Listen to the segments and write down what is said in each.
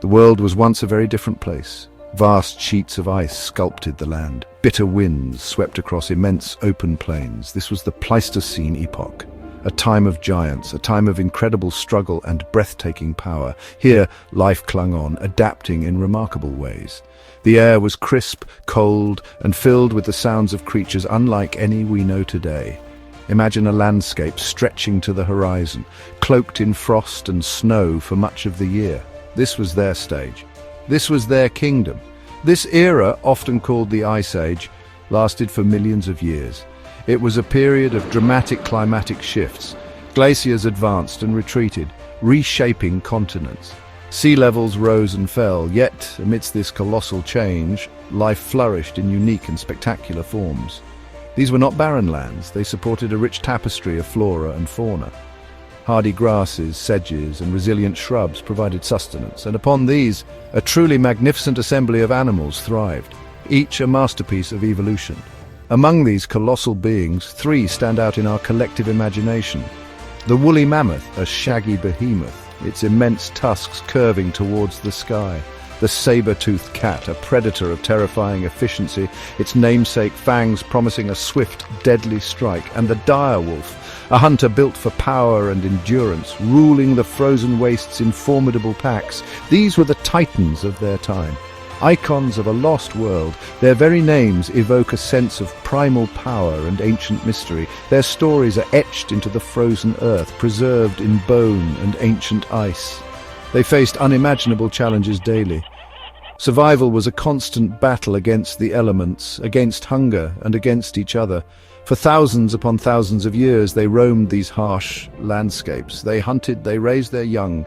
The world was once a very different place. Vast sheets of ice sculpted the land. Bitter winds swept across immense open plains. This was the Pleistocene epoch, a time of giants, a time of incredible struggle and breathtaking power. Here, life clung on, adapting in remarkable ways. The air was crisp, cold, and filled with the sounds of creatures unlike any we know today. Imagine a landscape stretching to the horizon, cloaked in frost and snow for much of the year. This was their stage. This was their kingdom. This era, often called the Ice Age, lasted for millions of years. It was a period of dramatic climatic shifts. Glaciers advanced and retreated, reshaping continents. Sea levels rose and fell, yet, amidst this colossal change, life flourished in unique and spectacular forms. These were not barren lands. They supported a rich tapestry of flora and fauna. Hardy grasses, sedges, and resilient shrubs provided sustenance, and upon these, a truly magnificent assembly of animals thrived, each a masterpiece of evolution. Among these colossal beings, three stand out in our collective imagination. The woolly mammoth, a shaggy behemoth, its immense tusks curving towards the sky. The saber-toothed cat, a predator of terrifying efficiency, its namesake fangs promising a swift, deadly strike. And the dire wolf, a hunter built for power and endurance, ruling the frozen wastes in formidable packs. These were the titans of their time. Icons of a lost world, their very names evoke a sense of primal power and ancient mystery. Their stories are etched into the frozen earth, preserved in bone and ancient ice. They faced unimaginable challenges daily. Survival was a constant battle against the elements, against hunger, and against each other. For thousands upon thousands of years, they roamed these harsh landscapes. They hunted, they raised their young.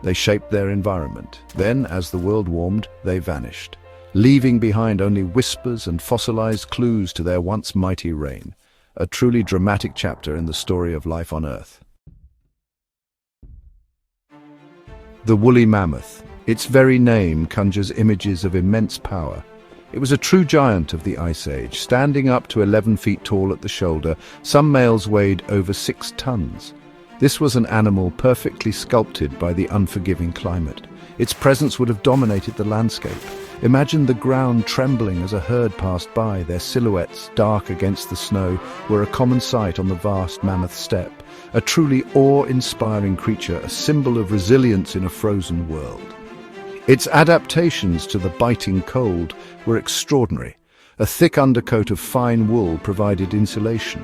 They shaped their environment. Then, as the world warmed, they vanished, leaving behind only whispers and fossilized clues to their once mighty reign. A truly dramatic chapter in the story of life on Earth. The woolly mammoth. Its very name conjures images of immense power. It was a true giant of the Ice Age, standing up to 11 feet tall at the shoulder. Some males weighed over 6 tons. This was an animal perfectly sculpted by the unforgiving climate. Its presence would have dominated the landscape. Imagine the ground trembling as a herd passed by. Their silhouettes, dark against the snow, were a common sight on the vast mammoth steppe. A truly awe-inspiring creature, a symbol of resilience in a frozen world. Its adaptations to the biting cold were extraordinary. A thick undercoat of fine wool provided insulation.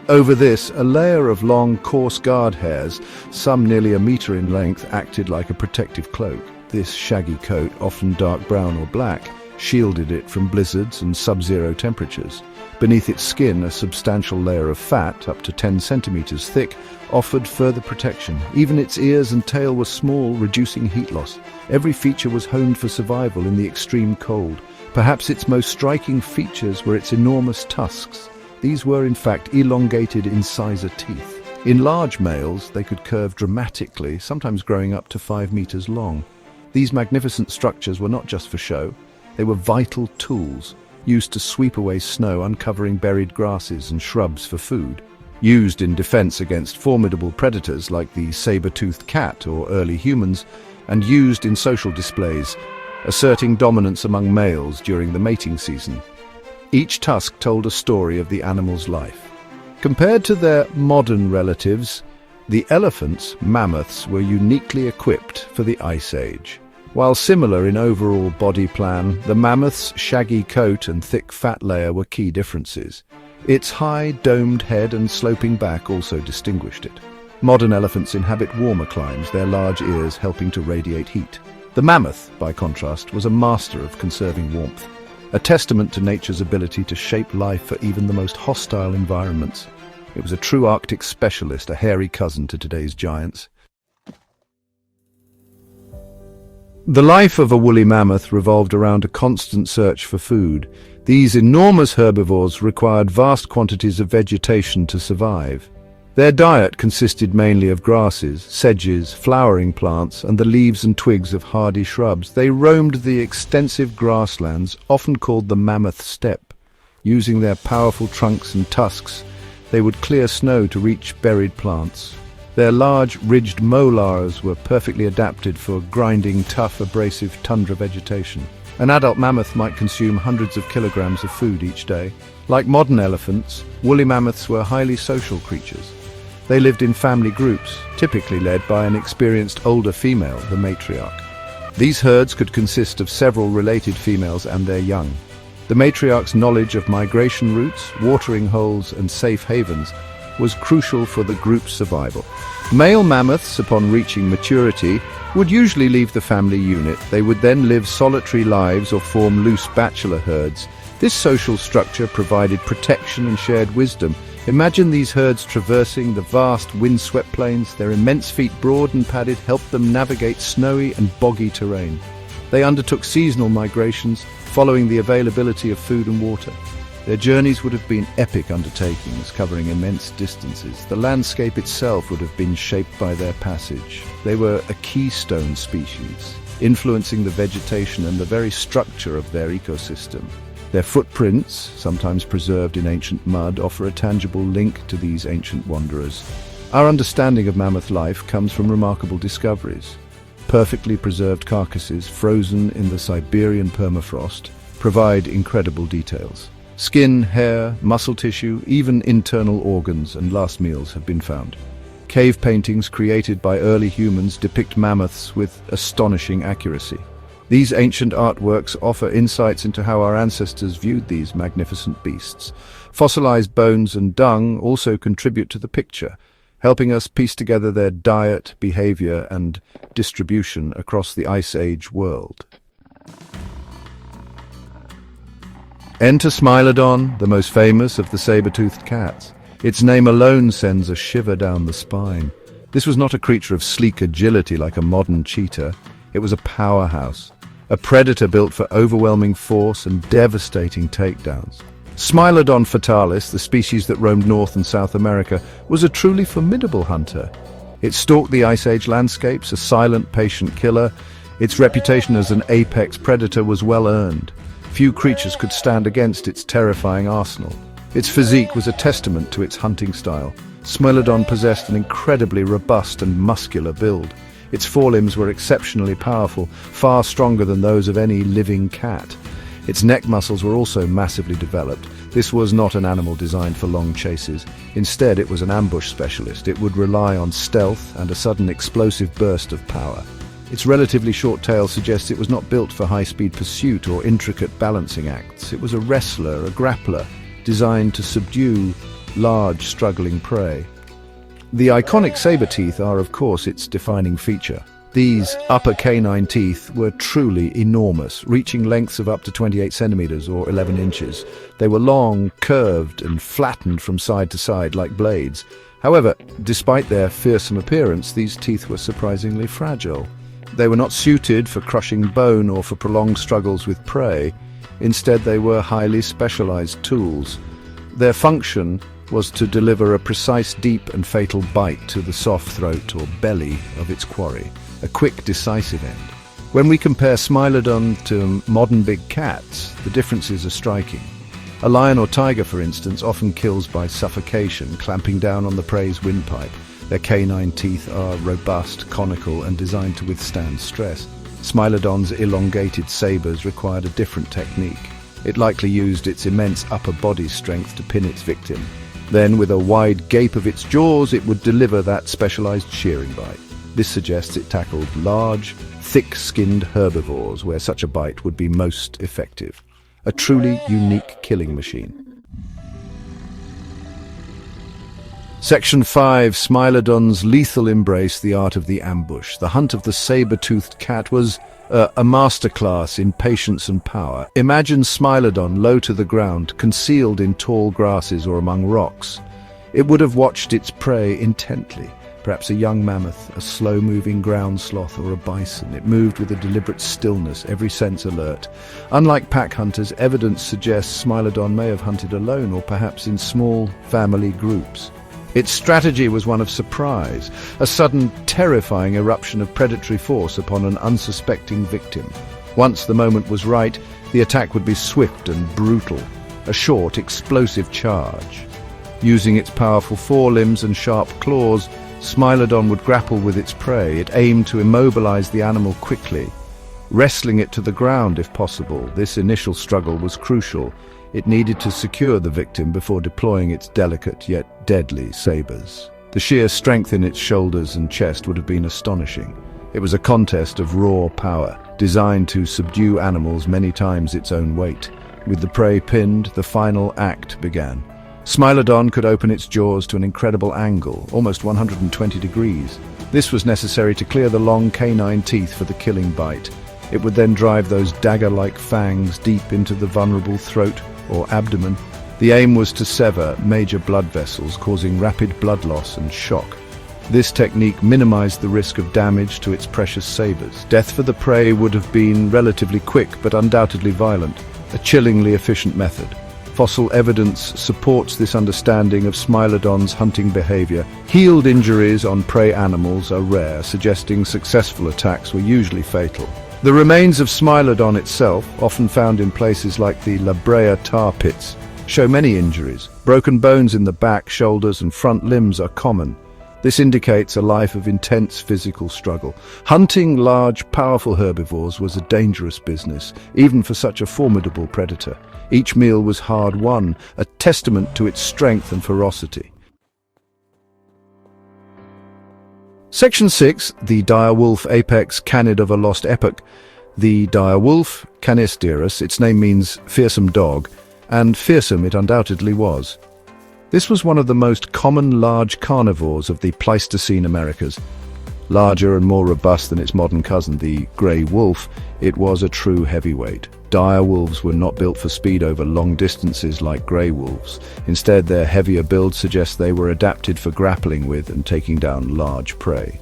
Over this, a layer of long, coarse guard hairs, some nearly a meter in length, acted like a protective cloak. This shaggy coat, often dark brown or black, shielded it from blizzards and sub-zero temperatures. Beneath its skin, a substantial layer of fat, up to 10 centimeters thick, offered further protection. Even its ears and tail were small, reducing heat loss. Every feature was honed for survival in the extreme cold. Perhaps its most striking features were its enormous tusks. These were, in fact, elongated incisor teeth. In large males, they could curve dramatically, sometimes growing up to 5 meters long. These magnificent structures were not just for show. They were vital tools, used to sweep away snow, uncovering buried grasses and shrubs for food. Used in defense against formidable predators like the saber-toothed cat or early humans, and used in social displays, asserting dominance among males during the mating season. Each tusk told a story of the animal's life. Compared to their modern relatives, the elephants, mammoths, were uniquely equipped for the Ice Age. While similar in overall body plan, the mammoth's shaggy coat and thick fat layer were key differences. Its high, domed head and sloping back also distinguished it. Modern elephants inhabit warmer climes, their large ears helping to radiate heat. The mammoth, by contrast, was a master of conserving warmth. A testament to nature's ability to shape life for even the most hostile environments. It was a true Arctic specialist, a hairy cousin to today's giants. The life of a woolly mammoth revolved around a constant search for food. These enormous herbivores required vast quantities of vegetation to survive. Their diet consisted mainly of grasses, sedges, flowering plants, and the leaves and twigs of hardy shrubs. They roamed the extensive grasslands, often called the Mammoth Steppe. Using their powerful trunks and tusks, they would clear snow to reach buried plants. Their large, ridged molars were perfectly adapted for grinding tough, abrasive tundra vegetation. An adult mammoth might consume hundreds of kilograms of food each day. Like modern elephants, woolly mammoths were highly social creatures. They lived in family groups, typically led by an experienced older female, the matriarch. These herds could consist of several related females and their young. The matriarch's knowledge of migration routes, watering holes, and safe havens was crucial for the group's survival. Male mammoths, upon reaching maturity, would usually leave the family unit. They would then live solitary lives or form loose bachelor herds. This social structure provided protection and shared wisdom. Imagine these herds traversing the vast windswept plains. Their immense feet, broad and padded, helped them navigate snowy and boggy terrain. They undertook seasonal migrations, following the availability of food and water. Their journeys would have been epic undertakings, covering immense distances. The landscape itself would have been shaped by their passage. They were a keystone species, influencing the vegetation and the very structure of their ecosystem. Their footprints, sometimes preserved in ancient mud, offer a tangible link to these ancient wanderers. Our understanding of mammoth life comes from remarkable discoveries. Perfectly preserved carcasses, frozen in the Siberian permafrost, provide incredible details. Skin, hair, muscle tissue, even internal organs and last meals have been found. Cave paintings created by early humans depict mammoths with astonishing accuracy. These ancient artworks offer insights into how our ancestors viewed these magnificent beasts. Fossilized bones and dung also contribute to the picture, helping us piece together their diet, behavior, and distribution across the Ice Age world. Enter Smilodon, the most famous of the saber-toothed cats. Its name alone sends a shiver down the spine. This was not a creature of sleek agility like a modern cheetah. It was a powerhouse, a predator built for overwhelming force and devastating takedowns. Smilodon fatalis, the species that roamed North and South America, was a truly formidable hunter. It stalked the Ice Age landscapes, a silent, patient killer. Its reputation as an apex predator was well earned. Few creatures could stand against its terrifying arsenal. Its physique was a testament to its hunting style. Smilodon possessed an incredibly robust and muscular build. Its forelimbs were exceptionally powerful, far stronger than those of any living cat. Its neck muscles were also massively developed. This was not an animal designed for long chases. Instead, it was an ambush specialist. It would rely on stealth and a sudden explosive burst of power. Its relatively short tail suggests it was not built for high-speed pursuit or intricate balancing acts. It was a wrestler, a grappler, designed to subdue large, struggling prey. The iconic saber teeth are, of course, its defining feature. These upper canine teeth were truly enormous, reaching lengths of up to 28 centimeters or 11 inches. They were long, curved, and flattened from side to side like blades. However, despite their fearsome appearance, these teeth were surprisingly fragile. They were not suited for crushing bone or for prolonged struggles with prey. Instead, they were highly specialized tools. Their function was to deliver a precise, deep and fatal bite to the soft throat or belly of its quarry, a quick, decisive end. When we compare Smilodon to modern big cats, the differences are striking. A lion or tiger, for instance, often kills by suffocation, clamping down on the prey's windpipe. Their canine teeth are robust, conical, and designed to withstand stress. Smilodon's elongated sabers required a different technique. It likely used its immense upper body strength to pin its victim. Then, with a wide gape of its jaws, it would deliver that specialized shearing bite. This suggests it tackled large, thick-skinned herbivores where such a bite would be most effective. A truly unique killing machine. Section 5. Smilodon's lethal embrace, the art of the ambush. The hunt of the saber-toothed cat was a masterclass in patience and power. Imagine Smilodon low to the ground, concealed in tall grasses or among rocks. It would have watched its prey intently, perhaps a young mammoth, a slow-moving ground sloth, or a bison. It moved with a deliberate stillness, every sense alert. Unlike pack hunters, evidence suggests Smilodon may have hunted alone or perhaps in small family groups. Its strategy was one of surprise, a sudden, terrifying eruption of predatory force upon an unsuspecting victim. Once the moment was right, the attack would be swift and brutal, a short, explosive charge. Using its powerful forelimbs and sharp claws, Smilodon would grapple with its prey. It aimed to immobilize the animal quickly, wrestling it to the ground if possible. This initial struggle was crucial. It needed to secure the victim before deploying its delicate yet deadly sabers. The sheer strength in its shoulders and chest would have been astonishing. It was a contest of raw power, designed to subdue animals many times its own weight. With the prey pinned, the final act began. Smilodon could open its jaws to an incredible angle, almost 120 degrees. This was necessary to clear the long canine teeth for the killing bite. It would then drive those dagger-like fangs deep into the vulnerable throat or abdomen. The aim was to sever major blood vessels, causing rapid blood loss and shock. This technique minimized the risk of damage to its precious sabers. Death for the prey would have been relatively quick but undoubtedly violent, a chillingly efficient method. Fossil evidence supports this understanding of Smilodon's hunting behavior. Healed injuries on prey animals are rare, suggesting successful attacks were usually fatal. The remains of Smilodon itself, often found in places like the La Brea tar pits, show many injuries. Broken bones in the back, shoulders, and front limbs are common. This indicates a life of intense physical struggle. Hunting large, powerful herbivores was a dangerous business, even for such a formidable predator. Each meal was hard-won, a testament to its strength and ferocity. Section 6, the dire wolf apex canid of a lost epoch. The dire wolf, Canis dirus, its name means fearsome dog, and fearsome it undoubtedly was. This was one of the most common large carnivores of the Pleistocene Americas. Larger and more robust than its modern cousin, the grey wolf, it was a true heavyweight. Dire wolves were not built for speed over long distances like grey wolves. Instead, their heavier build suggests they were adapted for grappling with and taking down large prey.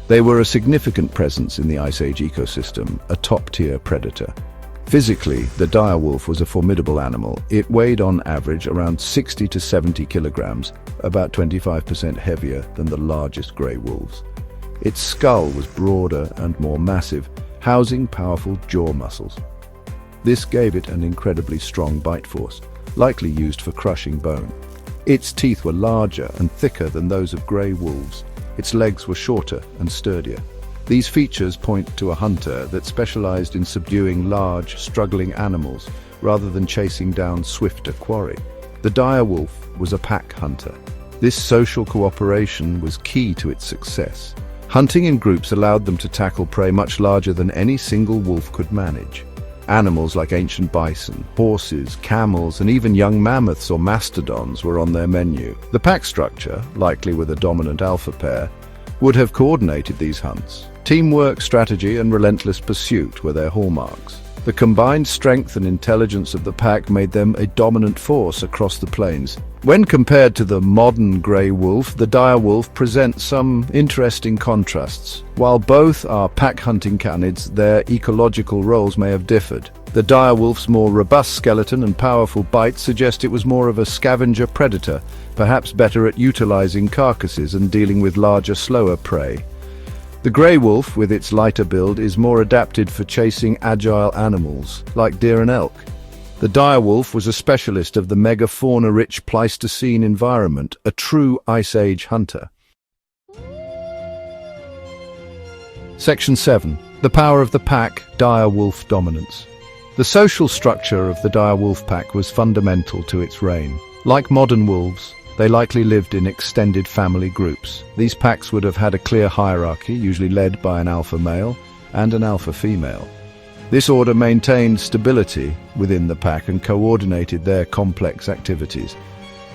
They were a significant presence in the Ice Age ecosystem, a top-tier predator. Physically, the dire wolf was a formidable animal. It weighed on average around 60 to 70 kilograms, about 25% heavier than the largest grey wolves. Its skull was broader and more massive, housing powerful jaw muscles. This gave it an incredibly strong bite force, likely used for crushing bone. Its teeth were larger and thicker than those of grey wolves. Its legs were shorter and sturdier. These features point to a hunter that specialized in subduing large, struggling animals rather than chasing down swifter quarry. The dire wolf was a pack hunter. This social cooperation was key to its success. Hunting in groups allowed them to tackle prey much larger than any single wolf could manage. Animals like ancient bison, horses, camels, and even young mammoths or mastodons were on their menu. The pack structure, likely with a dominant alpha pair, would have coordinated these hunts. Teamwork, strategy, and relentless pursuit were their hallmarks. The combined strength and intelligence of the pack made them a dominant force across the plains. When compared to the modern grey wolf, the dire wolf presents some interesting contrasts. While both are pack-hunting canids, their ecological roles may have differed. The dire wolf's more robust skeleton and powerful bite suggest it was more of a scavenger predator, perhaps better at utilizing carcasses and dealing with larger, slower prey. The grey wolf, with its lighter build, is more adapted for chasing agile animals, like deer and elk. The dire wolf was a specialist of the megafauna-rich Pleistocene environment, a true Ice Age hunter. Section 7. The power of the pack, dire wolf dominance. The social structure of the dire wolf pack was fundamental to its reign. Like modern wolves, they likely lived in extended family groups. These packs would have had a clear hierarchy, usually led by an alpha male and an alpha female. This order maintained stability within the pack and coordinated their complex activities.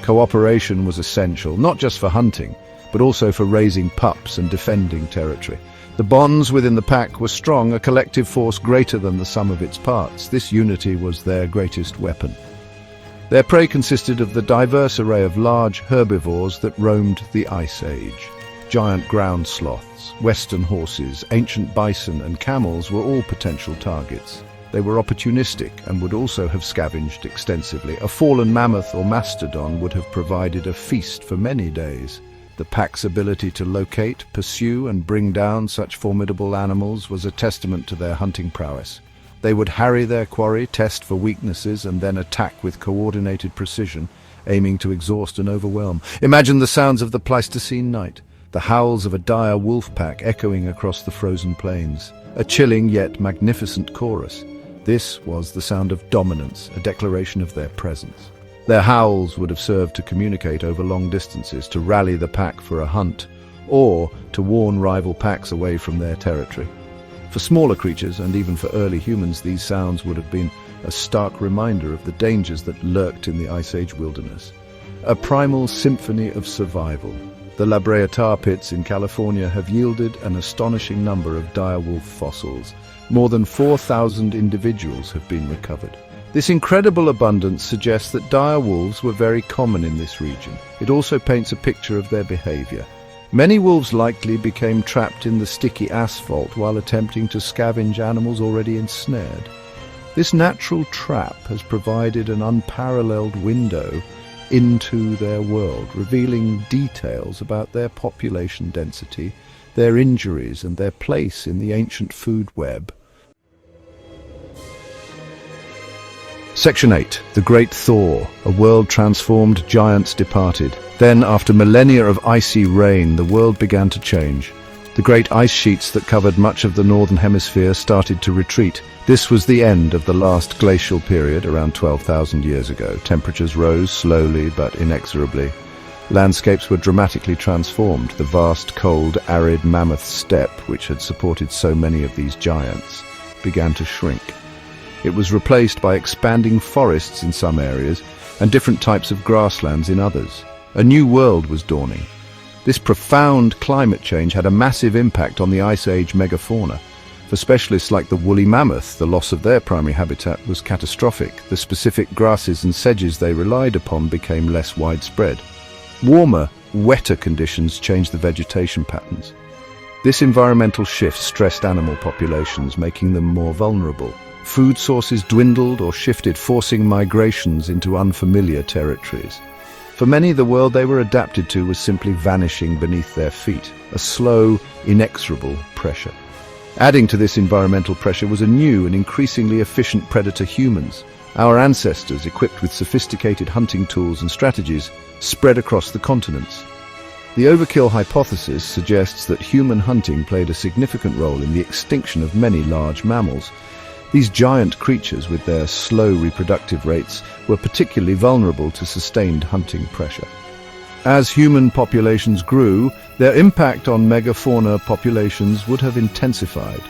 Cooperation was essential, not just for hunting, but also for raising pups and defending territory. The bonds within the pack were strong, a collective force greater than the sum of its parts. This unity was their greatest weapon. Their prey consisted of the diverse array of large herbivores that roamed the Ice Age. Giant ground sloths, western horses, ancient bison, and camels were all potential targets. They were opportunistic and would also have scavenged extensively. A fallen mammoth or mastodon would have provided a feast for many days. The pack's ability to locate, pursue, and bring down such formidable animals was a testament to their hunting prowess. They would harry their quarry, test for weaknesses, and then attack with coordinated precision, aiming to exhaust and overwhelm. Imagine the sounds of the Pleistocene night. the howls of a dire wolf pack echoing across the frozen plains. A chilling yet magnificent chorus. This was the sound of dominance, a declaration of their presence. Their howls would have served to communicate over long distances, to rally the pack for a hunt, or to warn rival packs away from their territory. For smaller creatures, and even for early humans, these sounds would have been a stark reminder of the dangers that lurked in the Ice Age wilderness. A primal symphony of survival. The La Brea tar pits in California have yielded an astonishing number of direwolf fossils. More than 4,000 individuals have been recovered. This incredible abundance suggests that dire wolves were very common in this region. It also paints a picture of their behavior. Many wolves likely became trapped in the sticky asphalt while attempting to scavenge animals already ensnared. This natural trap has provided an unparalleled window into their world, revealing details about their population density, their injuries, and their place in the ancient food web. Section 8. The Great Thaw. A world transformed, giants departed. Then, after millennia of icy rain, the world began to change. The great ice sheets that covered much of the northern hemisphere started to retreat. This was the end of the last glacial period, around 12,000 years ago. Temperatures rose slowly but inexorably. Landscapes were dramatically transformed. The vast, cold, arid mammoth steppe, which had supported so many of these giants, began to shrink. It was replaced by expanding forests in some areas and different types of grasslands in others. A new world was dawning. This profound climate change had a massive impact on the Ice Age megafauna. For specialists like the woolly mammoth, the loss of their primary habitat was catastrophic. The specific grasses and sedges they relied upon became less widespread. Warmer, wetter conditions changed the vegetation patterns. This environmental shift stressed animal populations, making them more vulnerable. Food sources dwindled or shifted, forcing migrations into unfamiliar territories. For many, the world they were adapted to was simply vanishing beneath their feet, a slow, inexorable pressure. Adding to this environmental pressure was a new and increasingly efficient predator: humans. Our ancestors, equipped with sophisticated hunting tools and strategies, spread across the continents. The overkill hypothesis suggests that human hunting played a significant role in the extinction of many large mammals. These giant creatures, with their slow reproductive rates, were particularly vulnerable to sustained hunting pressure. As human populations grew, their impact on megafauna populations would have intensified.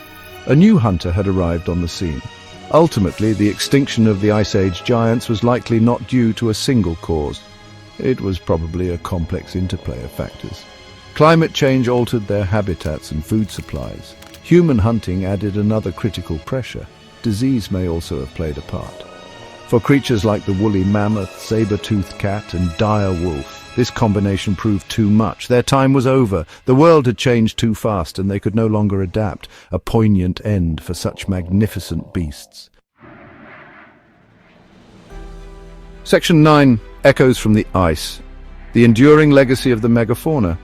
A new hunter had arrived on the scene. Ultimately, the extinction of the Ice Age giants was likely not due to a single cause. It was probably a complex interplay of factors. Climate change altered their habitats and food supplies. Human hunting added another critical pressure. Disease may also have played a part. For creatures like the woolly mammoth, saber-toothed cat, and dire wolf, this combination proved too much. Their time was over. The world had changed too fast, and they could no longer adapt. A poignant end for such magnificent beasts. Section 9. Echoes from the Ice. The enduring legacy of the megafauna.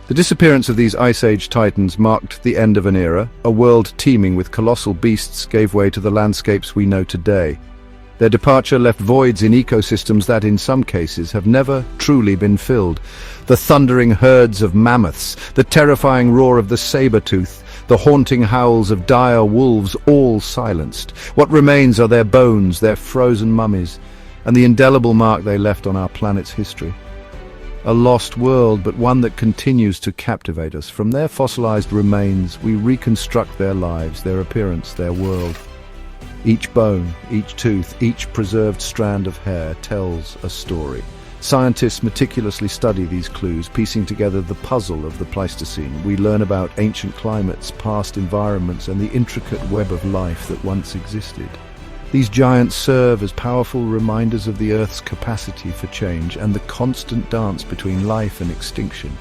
The disappearance of these Ice Age titans marked the end of an era. A world teeming with colossal beasts gave way to the landscapes we know today. Their departure left voids in ecosystems that, in some cases, have never truly been filled. The thundering herds of mammoths, the terrifying roar of the saber-tooth, the haunting howls of dire wolves, all silenced. What remains are their bones, their frozen mummies, and the indelible mark they left on our planet's history. A lost world, but one that continues to captivate us. From their fossilized remains, we reconstruct their lives, their appearance, their world. Each bone, each tooth, each preserved strand of hair tells a story. Scientists meticulously study these clues, piecing together the puzzle of the Pleistocene. We learn about ancient climates, past environments, and the intricate web of life that once existed. These giants serve as powerful reminders of the Earth's capacity for change and the constant dance between life and extinction.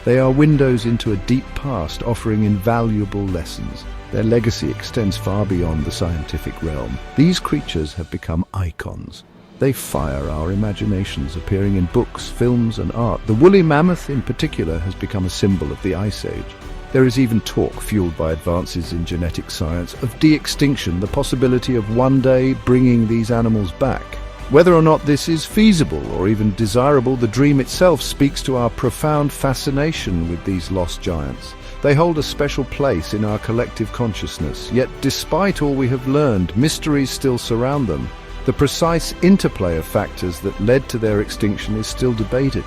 They are windows into a deep past, offering invaluable lessons. Their legacy extends far beyond the scientific realm. These creatures have become icons. They fire our imaginations, appearing in books, films, and art. The woolly mammoth, in particular, has become a symbol of the Ice Age. There is even talk, fueled by advances in genetic science, of de-extinction, the possibility of one day bringing these animals back. Whether or not this is feasible or even desirable, the dream itself speaks to our profound fascination with these lost giants. They hold a special place in our collective consciousness, yet despite all we have learned, mysteries still surround them. The precise interplay of factors that led to their extinction is still debated.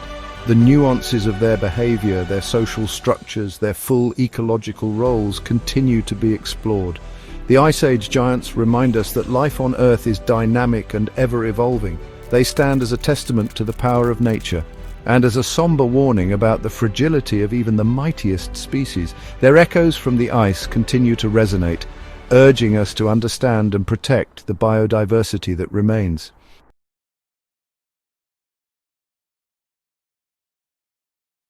The nuances of their behavior, their social structures, their full ecological roles continue to be explored. The Ice Age giants remind us that life on Earth is dynamic and ever-evolving. They stand as a testament to the power of nature, and as a somber warning about the fragility of even the mightiest species. Their echoes from the ice continue to resonate, urging us to understand and protect the biodiversity that remains.